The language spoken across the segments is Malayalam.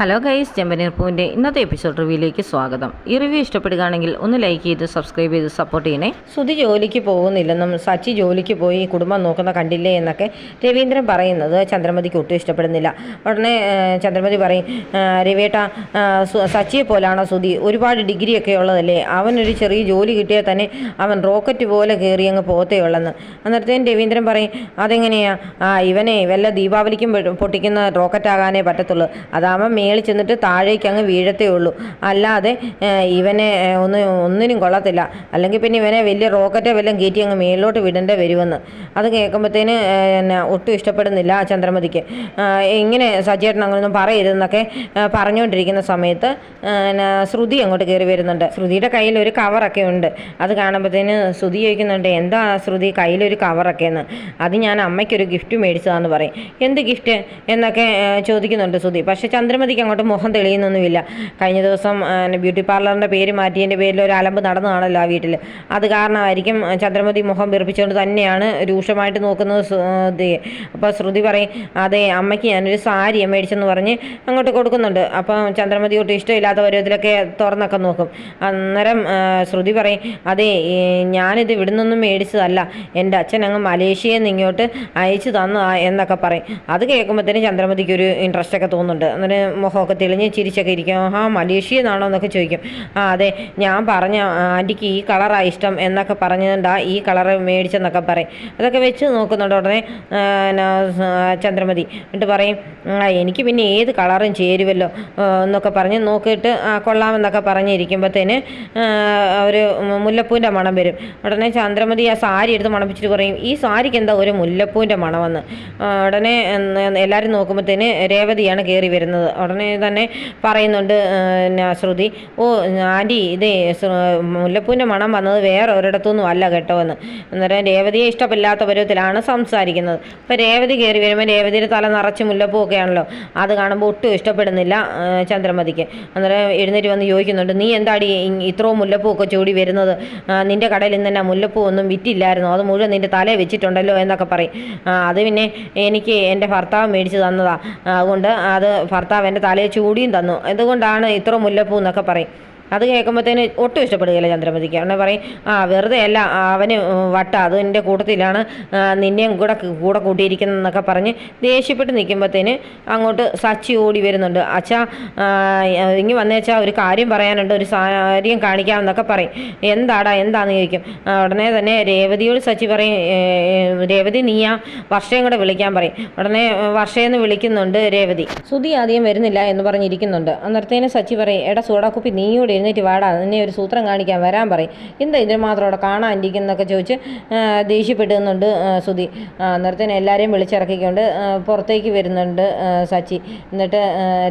ഹലോ ഗൈസ്, ചെമ്പനീർ പൂവിൻ്റെ ഇന്നത്തെ എപ്പിസോഡ് റിവ്യൂയിലേക്ക് സ്വാഗതം. ഈ റിവ്യൂ ഇഷ്ടപ്പെടുകയാണെങ്കിൽ ഒന്ന് ലൈക്ക് ചെയ്ത് സബ്സ്ക്രൈബ് ചെയ്ത് സപ്പോർട്ട് ചെയ്യണേ. സുധി ജോലിക്ക് പോകുന്നില്ലെന്നും സച്ചി ജോലിക്ക് പോയി കുടുംബം നോക്കുന്ന കണ്ടില്ലേ എന്നൊക്കെ രവീന്ദ്രൻ പറയുന്നത് ചന്ദ്രമതിക്ക് ഒട്ടും ഇഷ്ടപ്പെടുന്നില്ല. ഉടനെ ചന്ദ്രമതി പറയും, രവിയേട്ട, സച്ചിയെ പോലാണോ സുധി? ഒരുപാട് ഡിഗ്രിയൊക്കെ ഉള്ളതല്ലേ, അവനൊരു ചെറിയ ജോലി കിട്ടിയാൽ തന്നെ അവൻ റോക്കറ്റ് പോലെ കയറി അങ്ങ് പോത്തേ ഉള്ളെന്ന്. അന്നേരത്തേന് രവീന്ദ്രൻ പറയും, അതെങ്ങനെയാ? ഇവനെ വല്ല ദീപാവലിക്കും പൊട്ടിക്കുന്ന റോക്കറ്റ് ആകാനേ പറ്റത്തുള്ളൂ. അതാവുമ്പം മേളിൽ ചെന്നിട്ട് താഴേക്ക് അങ്ങ് വീഴത്തേ ഉള്ളൂ. അല്ലാതെ ഇവനെ ഒന്നിനും കൊള്ളത്തില്ല. അല്ലെങ്കിൽ പിന്നെ ഇവനെ വലിയ റോക്കറ്റ് വല്ലതും കയറ്റി അങ്ങ് മേളിലോട്ട് വിടേണ്ടി വരുമെന്ന്. അത് കേൾക്കുമ്പോഴത്തേന് ഒട്ടും ഇഷ്ടപ്പെടുന്നില്ല ചന്ദ്രമതിക്ക്. ഇങ്ങനെ സജ്ജേട്ടൻ അങ്ങനെയൊന്നും പറയരുതെന്നൊക്കെ പറഞ്ഞുകൊണ്ടിരിക്കുന്ന സമയത്ത് ശ്രുതി അങ്ങോട്ട് കയറി വരുന്നുണ്ട്. ശ്രുതിയുടെ കയ്യിൽ ഒരു കവറൊക്കെ ഉണ്ട്. അത് കാണുമ്പോഴത്തേന് ശ്രുതി ചോദിക്കുന്നുണ്ട്, എന്താ ശ്രുതി കയ്യിലൊരു കവറൊക്കെ എന്ന്? അത് ഞാൻ അമ്മയ്ക്കൊരു ഗിഫ്റ്റ് മേടിച്ചതാന്ന് പറയും. എന്ത് ഗിഫ്റ്റ് എന്നൊക്കെ ചോദിക്കുന്നുണ്ട് ശ്രുതി. പക്ഷേ ചന്ദ്രമതിക്ക് അങ്ങോട്ട് മുഖം തെളിയുന്നൊന്നുമില്ല. കഴിഞ്ഞ ദിവസം ബ്യൂട്ടി പാർലറിൻ്റെ പേര് മാറ്റിയതിൻ്റെ പേരിൽ ഒരു അലമ്പ് നടന്നതാണല്ലോ ആ വീട്ടിൽ. അത് കാരണമായിരിക്കും ചന്ദ്രമതി മുഖം വീർപ്പിച്ചുകൊണ്ട് തന്നെയാണ് രൂക്ഷമായിട്ട് നോക്കുന്നത് ശ്രുതിയെ. അപ്പോൾ ശ്രുതി പറയും, അതെ അമ്മയ്ക്ക് ഞാനൊരു സാരി മേടിച്ചെന്ന് പറഞ്ഞ് അങ്ങോട്ട് കൊടുക്കുന്നുണ്ട്. അപ്പം ചന്ദ്രമതി ഒട്ടും ഇഷ്ടമില്ലാത്ത പരുവത്തിലൊക്കെ തുറന്നൊക്കെ നോക്കും. അന്നേരം ശ്രുതി പറയും, അതെ ഞാനിത് ഇവിടെ നിന്നൊന്നും മേടിച്ചതല്ല, എൻ്റെ അച്ഛൻ അങ്ങ് മലേഷ്യയിൽ നിന്ന് ഇങ്ങോട്ട് അയച്ചു തന്നതാ എന്നൊക്കെ പറയും. അത് കേൾക്കുമ്പോഴത്തേനും ചന്ദ്രമതിക്ക് ഒരു ഇൻട്രസ്റ്റ് ഒക്കെ തോന്നുന്നുണ്ട്. അന്നേരം മുഖമൊക്കെ തെളിഞ്ഞ് ചിരിച്ചൊക്കെ ഇരിക്കും. മലേഷ്യയിൽ നിന്നാണോ എന്നൊക്കെ ചോദിക്കും. അതെ ഞാൻ പറഞ്ഞ ആൻറ്റിക്ക് ഈ കളറാണ് ഇഷ്ടം എന്നൊക്കെ പറഞ്ഞുകൊണ്ടാ ഈ കളറ് മേടിച്ചെന്നൊക്കെ പറയും. അതൊക്കെ വെച്ച് നോക്കുന്നുണ്ട് ഉടനെ ചന്ദ്രമതി. എന്നിട്ട് പറയും, എനിക്ക് പിന്നെ ഏത് കളറും ചേരുമല്ലോ എന്നൊക്കെ പറഞ്ഞ് നോക്കിയിട്ട് കൊള്ളാമെന്നൊക്കെ പറഞ്ഞിരിക്കുമ്പോഴത്തേന് ഒരു മുല്ലപ്പൂവിൻ്റെ മണം വരും. ഉടനെ ചന്ദ്രമതി ആ സാരി എടുത്ത് മണപ്പിച്ചിട്ട് പറയും, ഈ സാരിക്ക് എന്താ ഒരു മുല്ലപ്പൂവിൻ്റെ മണമെന്ന്. ഉടനെ എല്ലാവരും നോക്കുമ്പോഴത്തേന് രേവതിയാണ് കയറി വരുന്നത്. ഉടനെ തന്നെ പറയുന്നുണ്ട് ശ്രുതി, ആൻറ്റി ഇതേ മുല്ലപ്പൂവിൻ്റെ മണം വന്നത് വേറെ ഒരിടത്തൊന്നും അല്ല കേട്ടോ എന്ന്. അന്നേരം രേവതിയെ ഇഷ്ടമില്ലാത്ത പരുവത്തിലാണ് സംസാരിക്കുന്നത്. അപ്പോൾ രേവതി കയറി വരുമ്പോൾ രേവതിയുടെ തല നിറച്ച് മുല്ലപ്പൂ ഒക്കെ ആണല്ലോ. അത് കാണുമ്പോൾ ഒട്ടും ഇഷ്ടപ്പെടുന്നില്ല ചന്ദ്രമതിക്ക്. അന്നേരം എഴുന്നേറ്റ് വന്ന് ചോദിക്കുന്നുണ്ട്, നീ എന്താടി ഇത്രയും മുല്ലപ്പൂ ഒക്കെ ചൂടി വരുന്നത്? നിൻ്റെ കടയിൽ ഇന്ന് തന്നെ മുല്ലപ്പൂ ഒന്നും വിറ്റില്ലായിരുന്നു, അത് മുഴുവൻ നിൻ്റെ തലയിൽ വെച്ചിട്ടുണ്ടല്ലോ എന്നൊക്കെ പറയും. അത് പിന്നെ എനിക്ക് എൻ്റെ ഭർത്താവ് മേടിച്ച് തന്നതാ, അതുകൊണ്ട് അത് ഭർത്താവ് എൻ്റെ തലയിൽ ചൂടിയും തന്നു, എന്തുകൊണ്ടാണ് ഇത്ര മുല്ലപ്പൂ എന്നൊക്കെ പറയും. അത് കേൾക്കുമ്പോഴത്തേന് ഒട്ടും ഇഷ്ടപ്പെടുകയില്ല ചന്ദ്രമതിക്ക്. അവനെ പറയും, വെറുതെ അല്ല, അവന് വട്ട, അത് എൻ്റെ കൂട്ടത്തിലാണ് നിന്നെയും കൂടെ കൂട്ടിയിരിക്കുന്നതെന്നൊക്കെ പറഞ്ഞ് ദേഷ്യപ്പെട്ട് നിൽക്കുമ്പോഴത്തേന് അങ്ങോട്ട് സച്ചി ഓടി വരുന്നുണ്ട്. അച്ഛാ ഇങ്ങ് വന്നേച്ചാ ഒരു കാര്യം പറയാനുണ്ട്, ഒരു കാര്യം കാണിക്കാമെന്നൊക്കെ പറയും. എന്താണെന്ന് ചോദിക്കും. ഉടനെ തന്നെ രേവതിയോട് സച്ചി പറയും, രേവതി നീയാ വർഷയും കൂടെ വിളിക്കാൻ പറയും. ഉടനെ വർഷയെന്ന് വിളിക്കുന്നുണ്ട് രേവതി. സുധി ആദ്യം വരുന്നില്ല എന്ന് പറഞ്ഞിരിക്കുന്നുണ്ട്. അന്നേരത്തേന് സച്ചി പറയും, എടാ സൂടാക്കുപ്പി നീയോട് എഴുന്നേറ്റ് വാടാ, നിന്നെ ഒരു സൂത്രം കാണിക്കാൻ വരാൻ പറയും. എന്താ ഇതിന് മാത്രം അവിടെ കാണാനിരിക്കുന്നൊക്കെ ചോദിച്ച് ദേഷ്യപ്പെടുന്നുണ്ട് സുധി. അന്നേരത്തേന് എല്ലാവരെയും വിളിച്ചിറക്കിക്കൊണ്ട് പുറത്തേക്ക് വരുന്നുണ്ട് സച്ചി. എന്നിട്ട്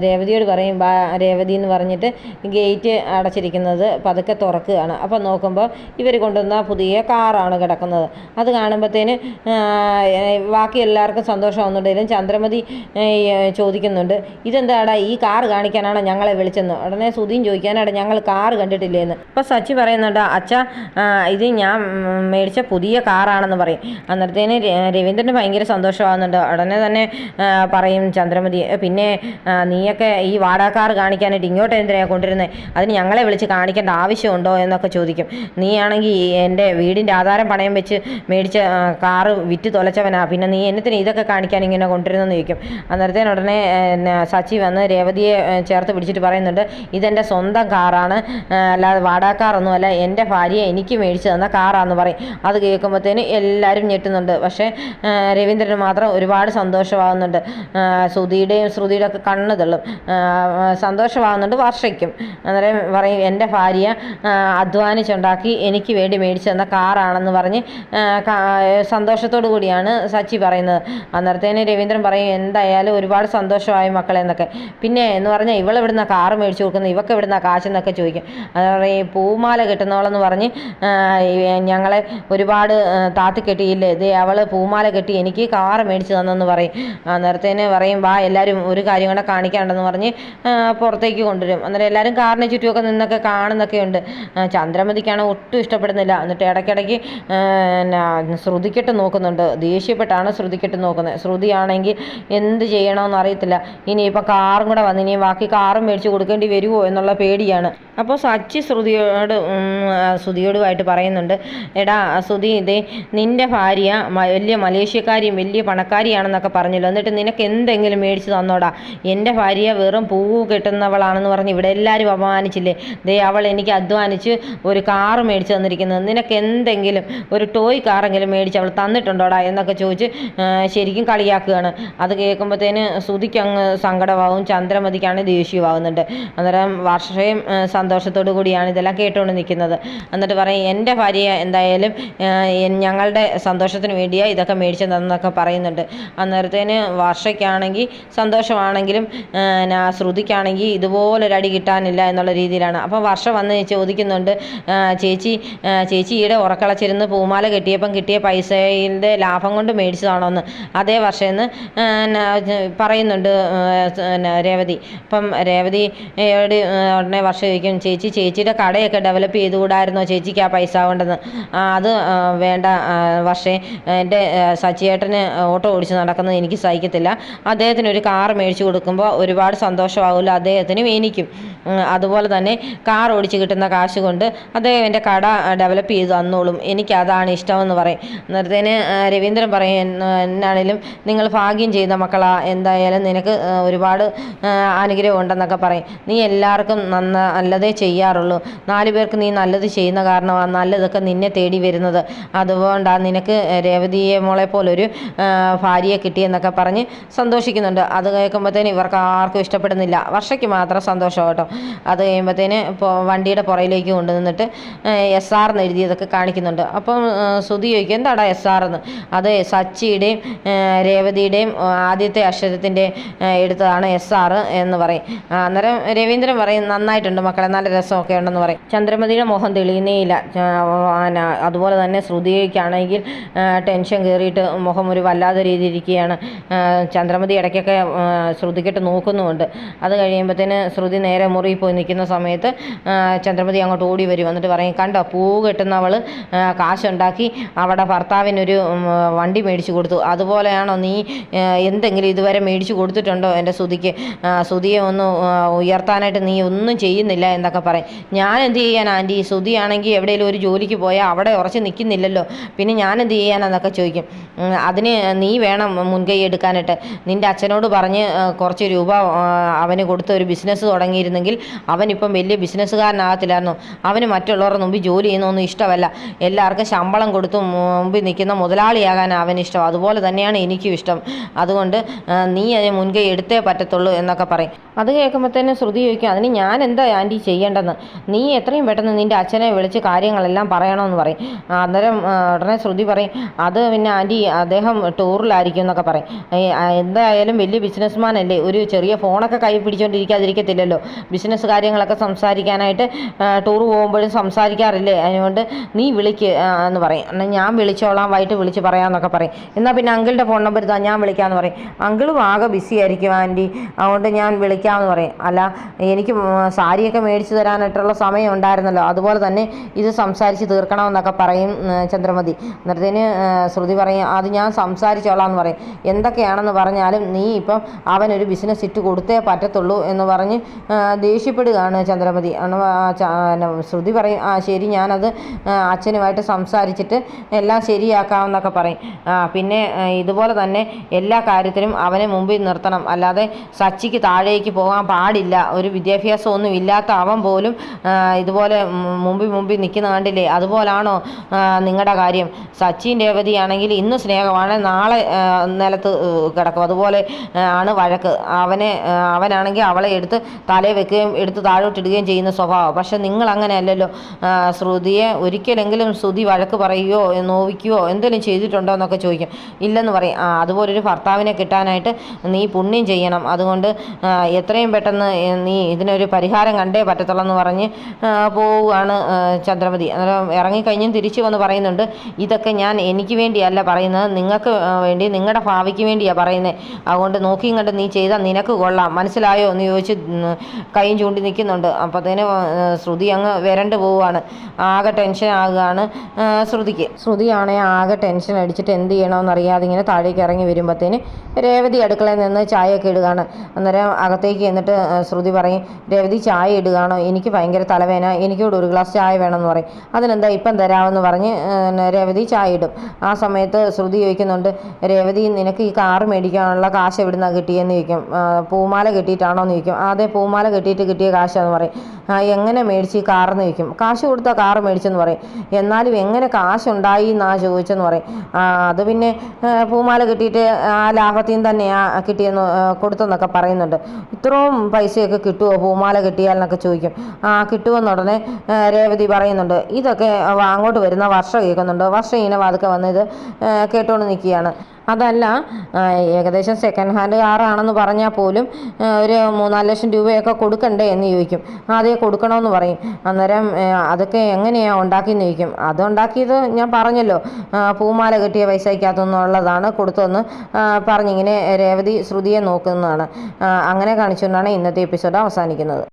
രേവതിയോട് പറയും, രേവതി എന്ന് പറഞ്ഞിട്ട് ഗേറ്റ് അടച്ചിരിക്കുന്നത് പതുക്കെ തുറക്കുകയാണ്. അപ്പം നോക്കുമ്പോൾ ഇവർ കൊണ്ടുവന്ന പുതിയ കാറാണ് കിടക്കുന്നത്. അത് കാണുമ്പോഴത്തേന് ബാക്കി എല്ലാവർക്കും സന്തോഷമാവുന്നുണ്ടെങ്കിലും ചന്ദ്രമതി ചോദിക്കുന്നുണ്ട്, ഇതെന്താടാ ഈ കാറ് കാണിക്കാനാണോ ഞങ്ങളെ വിളിച്ചെന്ന്. ഉടനെ സുധിയും ചോദിക്കാനാണ്, ഞങ്ങൾ കാറ് കണ്ടിട്ടില്ലേന്ന്. അപ്പോൾ സച്ചി പറയുന്നുണ്ട്, അച്ഛാ ഇത് ഞാൻ മേടിച്ച പുതിയ കാറാണെന്ന് പറയും. അന്നേരത്തേന് രവീന്ദ്രന് ഭയങ്കര സന്തോഷമാകുന്നുണ്ട്. ഉടനെ തന്നെ പറയും ചന്ദ്രമതി, പിന്നെ നീയൊക്കെ ഈ വാടകക്കാർ കാണിക്കാനായിട്ട് ഇങ്ങോട്ട് എന്തിനാണ് കൊണ്ടുവരുന്നത്? അതിന് ഞങ്ങളെ വിളിച്ച് കാണിക്കേണ്ട ആവശ്യമുണ്ടോ എന്നൊക്കെ ചോദിക്കും. നീ ആണെങ്കിൽ എൻ്റെ വീടിൻ്റെ ആധാരം പണയം വെച്ച് മേടിച്ച കാറ് വിറ്റ് തൊലച്ചവനാ, പിന്നെ നീ എന്നത്തിന് ഇതൊക്കെ കാണിക്കാൻ ഇങ്ങനെ കൊണ്ടുവരുന്നെന്ന് ചോദിക്കും. അന്നേരത്തേന് ഉടനെ സച്ചി വന്ന് രേവതിയെ ചേർത്ത് പിടിച്ചിട്ട് പറയുന്നുണ്ട്, ഇതെൻ്റെ സ്വന്തം കാറാണ്, അല്ലാതെ വാടകക്കാറൊന്നുമല്ല, എൻ്റെ ഭാര്യയെ എനിക്ക് മേടിച്ച് തന്ന കാറാന്ന് പറയും. അത് കേൾക്കുമ്പോഴത്തേന് എല്ലാവരും ഞെട്ടുന്നുണ്ട്. പക്ഷേ രവീന്ദ്രന് മാത്രം ഒരുപാട് സന്തോഷമാകുന്നുണ്ട്. സുധിയുടെയും ശ്രുതിയുടെ ഒക്കെ കണ്ണ് തള്ളും. സന്തോഷമാകുന്നുണ്ട് വർഷയ്ക്കും. അന്നേരം പറയും, എൻ്റെ ഭാര്യ അധ്വാനിച്ചുണ്ടാക്കി എനിക്ക് വേണ്ടി മേടിച്ച് തന്ന കാറാണെന്ന് പറഞ്ഞ് സന്തോഷത്തോടു കൂടിയാണ് സച്ചി പറയുന്നത്. അന്നേരത്തേന് രവീന്ദ്രൻ പറയും, എന്തായാലും ഒരുപാട് സന്തോഷമായി മക്കളെ എന്നൊക്കെ. പിന്നെ എന്ന് പറഞ്ഞാൽ ഇവളെവിടുന്ന കാറ് മേടിച്ച് കൊടുക്കുന്നത്, ഇവക്ക് എവിടുന്ന കാശെന്നൊക്കെ ചോദിക്കും. അതേപോലെ ഈ പൂമാല കെട്ടുന്നവളെന്ന് പറഞ്ഞ് ഞങ്ങളെ ഒരുപാട് താത്തിക്കെട്ടിയില്ലേ, ദേ അവൾ പൂമാല കെട്ടി എനിക്ക് കാറ് മേടിച്ച് തന്നെന്ന് പറയും. നേരത്തേന് പറയും വാ എല്ലാവരും ഒരു കാര്യം കൂടെ കാണിക്കാനുണ്ടെന്ന് പറഞ്ഞ് പുറത്തേക്ക് കൊണ്ടുവരും. അന്നേരം എല്ലാവരും കാറിന് ചുറ്റുമൊക്കെ നിന്നൊക്കെ കാണുന്നൊക്കെ ഉണ്ട്. ചന്ദ്രമതിക്കാണ് ഒട്ടും ഇഷ്ടപ്പെടുന്നില്ല. എന്നിട്ട് ഇടയ്ക്കിടയ്ക്ക് ശ്രുതിക്കെട്ട് നോക്കുന്നുണ്ട്. ദേഷ്യപ്പെട്ടാണ് ശ്രുതിക്കെട്ട് നോക്കുന്നത്. ശ്രുതിയാണെങ്കിൽ എന്ത് ചെയ്യണമെന്ന് അറിയത്തില്ല. ഇനിയിപ്പോൾ കാറും കൂടെ വന്ന് ഇനി ബാക്കി കാറും മേടിച്ച് കൊടുക്കേണ്ടി വരുമോ എന്നുള്ള പേടിയാണ്. അപ്പോൾ സച്ചി ശ്രുതിയോടുമായിട്ട് പറയുന്നുണ്ട്, എടാ ശ്രുതി, ഇതേ നിൻ്റെ ഭാര്യ വലിയ മലേഷ്യക്കാരിയും വലിയ പണക്കാരിയാണെന്നൊക്കെ പറഞ്ഞല്ലോ, എന്നിട്ട് നിനക്ക് എന്തെങ്കിലും മേടിച്ച് തന്നോടാ? എൻ്റെ ഭാര്യ വെറും പൂവ് കെട്ടുന്നവളാണെന്ന് പറഞ്ഞ് ഇവിടെ എല്ലാവരും അപമാനിച്ചില്ലേ, ദേ അവൾ എനിക്ക് അധ്വാനിച്ച് ഒരു കാറ് മേടിച്ച് തന്നിരിക്കുന്നത്, നിനക്ക് എന്തെങ്കിലും ഒരു ടോയ് കാറെങ്കിലും മേടിച്ച് അവൾ തന്നിട്ടുണ്ടോടാ എന്നൊക്കെ ചോദിച്ച് ശരിക്കും കളിയാക്കുകയാണ്. അത് കേൾക്കുമ്പോഴത്തേന് ശ്രുതിക്ക് അങ്ങ് സങ്കടമാവും, ചന്ദ്രമതിക്കാണ് ദേഷ്യമാവുന്നുണ്ട്. അന്നേരം വർഷയും സന്തോഷത്തോടു കൂടിയാണ് ഇതെല്ലാം കേട്ടുകൊണ്ട് നിൽക്കുന്നത്. എന്നിട്ട് പറയും, എൻ്റെ ഭാര്യ എന്തായാലും ഞങ്ങളുടെ സന്തോഷത്തിന് വേണ്ടിയാണ് ഇതൊക്കെ മേടിച്ചു തന്നൊക്കെ പറയുന്നുണ്ട്. അന്നേരത്തേന് വർഷയ്ക്കാണെങ്കിൽ സന്തോഷമാണെങ്കിലും ശ്രുതിക്കാണെങ്കിൽ ഇതുപോലൊരടി കിട്ടാനില്ല എന്നുള്ള രീതിയിലാണ്. അപ്പോൾ വർഷ വന്ന് ചോദിക്കുന്നുണ്ട്, ചേച്ചി ഈടെ ഉറക്കളച്ചിരുന്ന് പൂമാല കെട്ടിയപ്പം കിട്ടിയ പൈസയുടെ ലാഭം കൊണ്ട് മേടിച്ചതാണോന്ന്. അതേ വർഷമെന്ന് പറയുന്നുണ്ട് രേവതി. അപ്പം രേവതിയോട് ഉടനെ വർഷ ചോദിക്കും, ചേച്ചിയുടെ കടയൊക്കെ ഡെവലപ്പ് ചെയ്തുകൂടായിരുന്നോ ചേച്ചിക്ക് ആ പൈസ കൊണ്ടെന്ന്. അത് വേണ്ട വർഷേ, എൻ്റെ സച്ചിയേട്ടന് ഓട്ടോ ഓടിച്ച് നടക്കുന്നത് എനിക്ക് സഹിക്കത്തില്ല. അദ്ദേഹത്തിന് ഒരു കാർ മേടിച്ച് കൊടുക്കുമ്പോൾ ഒരുപാട് സന്തോഷമാവില്ല അദ്ദേഹത്തിനും എനിക്കും. അതുപോലെ തന്നെ കാർ ഓടിച്ച് കിട്ടുന്ന കാശ് കൊണ്ട് അദ്ദേഹം എൻ്റെ കട ഡെവലപ്പ് ചെയ്ത് തന്നോളും, എനിക്കതാണ് ഇഷ്ടമെന്ന് പറയും. അന്നേരത്തേന് രവീന്ദ്രൻ പറയും, എന്നാണേലും നിങ്ങൾ ഭാഗ്യം ചെയ്ത മക്കളാ, എന്തായാലും നിനക്ക് ഒരുപാട് അനുഗ്രഹം ഉണ്ടെന്നൊക്കെ പറയും. നീ എല്ലാവർക്കും നല്ലതേ ചെയ്യാറുള്ളൂ, 4 പേർക്ക് നീ നല്ലത് ചെയ്യുന്ന കാരണമാണ് നല്ലതൊക്കെ നിന്നെ തേടി വരുന്നത്, അതുകൊണ്ടാണ് നിനക്ക് രേവതിയെ മോളെ പോലൊരു ഭാര്യയെ കിട്ടിയെന്നൊക്കെ പറഞ്ഞ് സന്തോഷിക്കുന്നുണ്ട്. അത് കേൾക്കുമ്പോഴത്തേന് ഇവർക്ക് ആർക്കും ഇഷ്ടപ്പെടുന്നില്ല, വർഷയ്ക്ക് മാത്രം സന്തോഷം കേട്ടോ. അത് കഴിയുമ്പോഴത്തേന് വണ്ടിയുടെ പുറയിലേക്ക് കൊണ്ടുവന്നിട്ട് SR എന്ന് എഴുതിയതൊക്കെ കാണിക്കുന്നുണ്ട്. അപ്പം ശ്രുതി ചോദിക്കും, എന്താടാ SR എന്ന്? അത് സച്ചിയുടെയും രേവതിയുടെയും ആദ്യത്തെ അക്ഷരത്തിൻ്റെ എടുത്തതാണ് SR എന്ന് പറയും. അന്നേരം രവീന്ദ്രൻ പറയും, നന്നായിട്ടുണ്ട് മക്കളെ, നല്ല രസമൊക്കെ ഉണ്ടെന്ന് പറയും. ചന്ദ്രമതിയുടെ മുഖം തെളിയുന്നേയില്ല. അതുപോലെ തന്നെ ശ്രുതിക്കാണെങ്കിൽ ടെൻഷൻ കയറിയിട്ട് മുഖം ഒരു വല്ലാത്ത രീതിയിൽ ഇരിക്കുകയാണ്. ചന്ദ്രമതി ഇടയ്ക്കൊക്കെ ശ്രുതിക്കിട്ട് നോക്കുന്നുമുണ്ട്. അത് കഴിയുമ്പോഴത്തേന് ശ്രുതി നേരെ മുറിയിൽ പോയി നിൽക്കുന്ന സമയത്ത് ചന്ദ്രമതി അങ്ങോട്ട് ഓടി വരും. എന്നിട്ട് പറയും, കണ്ടോ പൂ കെട്ടുന്നവൾ കാശുണ്ടാക്കി അവിടെ ഭർത്താവിനൊരു വണ്ടി മേടിച്ചു കൊടുത്തു, അതുപോലെയാണോ നീ എന്തെങ്കിലും ഇതുവരെ മേടിച്ചു കൊടുത്തിട്ടുണ്ടോ എൻ്റെ ശ്രുതിക്ക്? ശ്രുതിയെ ഒന്ന് ഉയർത്താനായിട്ട് നീ ഒന്നും ചെയ്യുന്നില്ല എന്നൊക്കെ പറയും. ഞാൻ എന്ത് ചെയ്യാൻ ആൻറ്റി, ശ്രുതിയാണെങ്കിൽ എവിടെയെങ്കിലും ഒരു ജോലിക്ക് പോയാൽ അവിടെ ഉറച്ച് നിൽക്കുന്നില്ലല്ലോ, പിന്നെ ഞാൻ എന്ത് ചെയ്യാനെന്നൊക്കെ ചോദിക്കും. അതിന് നീ വേണം മുൻകൈ എടുക്കാനായിട്ട്. നിൻ്റെ അച്ഛനോട് പറഞ്ഞ് കുറച്ച് രൂപ അവന് കൊടുത്ത് ഒരു ബിസിനസ് തുടങ്ങിയിരുന്നെങ്കിൽ അവനിപ്പം വലിയ ബിസിനസ്സുകാരനാകത്തില്ലായിരുന്നു. അവന് മറ്റുള്ളവരുടെ മുമ്പിൽ ജോലി ചെയ്യുന്നൊന്നും ഇഷ്ടമല്ല, എല്ലാവർക്കും ശമ്പളം കൊടുത്ത് മുമ്പിൽ നിൽക്കുന്ന മുതലാളിയാകാൻ അവന് ഇഷ്ടം, അതുപോലെ തന്നെയാണ് എനിക്കും ഇഷ്ടം, അതുകൊണ്ട് നീ അതിന് മുൻകൈ എടുത്തേ പറ്റത്തുള്ളൂ എന്നൊക്കെ പറയും. അത് കേൾക്കുമ്പോഴത്തേനും ശ്രുതി ചോദിക്കും, അതിന് ഞാൻ എന്താ ആൻറ്റി ചെയ്യേണ്ടെന്ന്? നീ എത്രയും പെട്ടെന്ന് നിൻ്റെ അച്ഛനെ വിളിച്ച് കാര്യങ്ങളെല്ലാം പറയണമെന്ന് പറയും. അന്നേരം ഉടനെ ശ്രുതി പറയും, അത് പിന്നെ ആൻറ്റി അദ്ദേഹം ടൂറിലായിരിക്കും എന്നൊക്കെ പറയും. എന്തായാലും വലിയ ബിസിനസ്മാൻ അല്ലേ, ഒരു ചെറിയ ഫോണൊക്കെ കൈ പിടിച്ചുകൊണ്ടിരിക്കാതിരിക്കത്തില്ലല്ലോ, ബിസിനസ് കാര്യങ്ങളൊക്കെ സംസാരിക്കാനായിട്ട് ടൂർ പോകുമ്പോഴും സംസാരിക്കാറില്ലേ, അതുകൊണ്ട് നീ വിളിക്ക് എന്ന് പറയും. എന്നാൽ ഞാൻ വിളിച്ചോളാം, വൈകിട്ട് വിളിച്ച് പറയാമെന്നൊക്കെ പറയും. എന്നാൽ പിന്നെ അങ്കിളുടെ ഫോൺ നമ്പർ ഇതാ, ഞാൻ വിളിക്കാമെന്ന് പറയും. അങ്കിളും ആകെ ബിസി ആയിരിക്കും ആൻറ്റി, അതുകൊണ്ട് ഞാൻ വിളിക്കാമെന്ന് പറയും. അല്ല, എനിക്ക് സാരിയൊക്കെ മേടിച്ച് തരാനായിട്ടുള്ള സമയം ഉണ്ടായിരുന്നല്ലോ, അതുപോലെ തന്നെ ഇത് സംസാരിച്ച് തീർക്കണമെന്നൊക്കെ പറയും ചന്ദ്രമതി. അന്നേരത്തേന് ശ്രുതി പറയും, അത് ഞാൻ സംസാരിച്ചോളാം എന്ന് പറയും. എന്തൊക്കെയാണെന്ന് പറഞ്ഞാലും നീ ഇപ്പം അവനൊരു ബിസിനസ് ഇട്ട് കൊടുത്തേ പറ്റത്തുള്ളൂ എന്ന് പറഞ്ഞ് ദേഷ്യപ്പെടുകയാണ് ചന്ദ്രമതി. ശ്രുതി പറയും, ശരി, ഞാനത് അച്ഛനുമായിട്ട് സംസാരിച്ചിട്ട് എല്ലാം ശരിയാക്കാമെന്നൊക്കെ പറയും. പിന്നെ ഇതുപോലെ തന്നെ എല്ലാ കാര്യത്തിലും അവനെ മുമ്പിൽ നിർത്തണം, അല്ലാതെ സച്ചിക്ക് താഴേക്ക് പോകാൻ പാടില്ല. ഒരു വിദ്യാഭ്യാസമൊന്നും ഇല്ലാത്ത അവൻ പോലും ഇതുപോലെ മുമ്പിൽ നിൽക്കുന്ന കണ്ടില്ലേ, അതുപോലാണോ നിങ്ങളുടെ കാര്യം? സച്ചിൻ രേവതിയാണെങ്കിൽ ഇന്ന് സ്നേഹമാണ്, നാളെ നിലത്ത് കിടക്കും, അതുപോലെ ആണ് വഴക്ക്. അവനാണെങ്കിൽ അവളെ എടുത്ത് തലയിൽ വെക്കുകയും എടുക്കുകയും എടുത്ത് താഴോട്ടിടുകയും ചെയ്യുന്ന സ്വഭാവം. പക്ഷെ നിങ്ങൾ അങ്ങനെയല്ലല്ലോ. ശ്രുതിയെ ഒരിക്കലെങ്കിലും ശ്രുതി വഴക്ക് പറയുകയോ നോവിക്കുകയോ എന്തെങ്കിലും ചെയ്തിട്ടുണ്ടോ എന്നൊക്കെ ചോദിക്കും. ഇല്ലെന്ന് പറയും. അതുപോലൊരു ഭർത്താവിനെ കിട്ടാനായിട്ട് നീ പുണ്യം ചെയ്യണം. അതുകൊണ്ട് എത്രയും പെട്ടെന്ന് നീ ഇതിനൊരു പരിഹാരം കണ്ടേ പറ്റത്തുള്ളൂ എന്ന് പറഞ്ഞ് പോവുകയാണ് ചന്ദ്രമതി. അന്നേരം ഇറങ്ങിക്കഴിഞ്ഞും തിരിച്ചു വന്ന് പറയുന്നുണ്ട്, ഇതൊക്കെ ഞാൻ എനിക്ക് വേണ്ടിയല്ല പറയുന്നത്, നിങ്ങൾക്ക് വേണ്ടി, നിങ്ങളുടെ ഭാവിക്ക് വേണ്ടിയാണ് പറയുന്നത്. അതുകൊണ്ട് നോക്കിയും കണ്ട് നീ ചെയ്താൽ നിനക്ക് കൊള്ളാം, മനസ്സിലായോ എന്ന് ചോദിച്ച് കൈയും ചൂണ്ടി നിൽക്കുന്നുണ്ട്. അപ്പോഴത്തേന് ശ്രുതി അങ്ങ് വരണ്ട് പോവുകയാണ്. ആകെ ടെൻഷൻ ആകുകയാണ് ശ്രുതിയാണെങ്കിൽ ആകെ ടെൻഷൻ അടിച്ചിട്ട് എന്ത് ചെയ്യണമെന്ന് അറിയാതെ ഇങ്ങനെ താഴേക്ക് ഇറങ്ങി വരുമ്പോഴത്തേന് രേവതി അടുക്കളയിൽ നിന്ന് ചായയൊക്കെ ഇടുകയാണ്. അന്നേരം അകത്തേക്ക് എന്നിട്ട് ശ്രുതി പറയും, രേവതി ചായ ഇടുകയാണോ? എനിക്ക് ഭയങ്കര തലവേദന, എനിക്കൂടെ ഒരു ഗ്ലാസ് ചായ വേണമെന്ന് പറയും. അതിനെന്താ ഇപ്പം തരാമെന്ന് പറഞ്ഞ് രേവതി ചായ ഇടും. ആ സമയത്ത് ശ്രുതി ചോദിക്കുന്നുണ്ട്, രേവതി നിനക്ക് ഈ കാറ് മേടിക്കാനുള്ള കാശ് എവിടുന്നാണ് കിട്ടിയെന്ന് ചോദിക്കും. പൂമാല കെട്ടിയിട്ടാണോ എന്ന് ചോദിക്കും. അതെ, പൂമാല കെട്ടിയിട്ട് കിട്ടിയ കാശാന്ന് പറയും. എങ്ങനെ മേടിച്ച് ഈ കാറെന്ന് ചോദിക്കും. കാശ് കൊടുത്താൽ കാറ് മേടിച്ചെന്ന് പറയും. എന്നാലും എങ്ങനെ കാശുണ്ടായി എന്നാ ചോദിച്ചെന്ന് പറയും. അത് പിന്നെ പൂമാല കിട്ടിയിട്ട് ആ ലാഭത്തിൽ നിന്ന് തന്നെയാണ് കിട്ടിയെന്ന് കൊടുത്തെന്നൊക്കെ പറയുന്നുണ്ട്. ഇത്രയും പൈസയൊക്കെ കിട്ടുമോ പൂമാല കിട്ടിയാലെന്നൊക്കെ ചോദിക്കും. കിട്ടുമെന്നുടനെ രേവതി പറയുന്നുണ്ട്. ഇതൊക്കെ അങ്ങോട്ട് വരുന്ന വർഷ കേൾക്കുന്നുണ്ട്. വർഷം ഇങ്ങനെ വാതുക്കെ വന്ന് ഇത് കേട്ടുകൊണ്ട് നിൽക്കുകയാണ്. അതല്ല, ഏകദേശം സെക്കൻഡ് ഹാൻഡ് കാറാണെന്ന് പറഞ്ഞാൽ പോലും ഒരു 3-4 ലക്ഷം രൂപയൊക്കെ കൊടുക്കണ്ടേ എന്ന് ചോദിക്കും. അതേ കൊടുക്കണമെന്ന് പറയും. അന്നേരം അതൊക്കെ എങ്ങനെയാണ് ഉണ്ടാക്കിയെന്ന് ചോദിക്കും. അതുണ്ടാക്കിയത് ഞാൻ പറഞ്ഞല്ലോ, പൂമാല കെട്ടിയ പൈസയ്ക്കകത്തുനിന്നുള്ളതാണ് കൊടുത്തതെന്ന് പറഞ്ഞിങ്ങനെ രേവതി ശ്രുതിയെ നോക്കുന്നതാണ്. അങ്ങനെ കാണിച്ചുകൊണ്ടാണ് ഇന്നത്തെ എപ്പിസോഡ് അവസാനിക്കുന്നത്.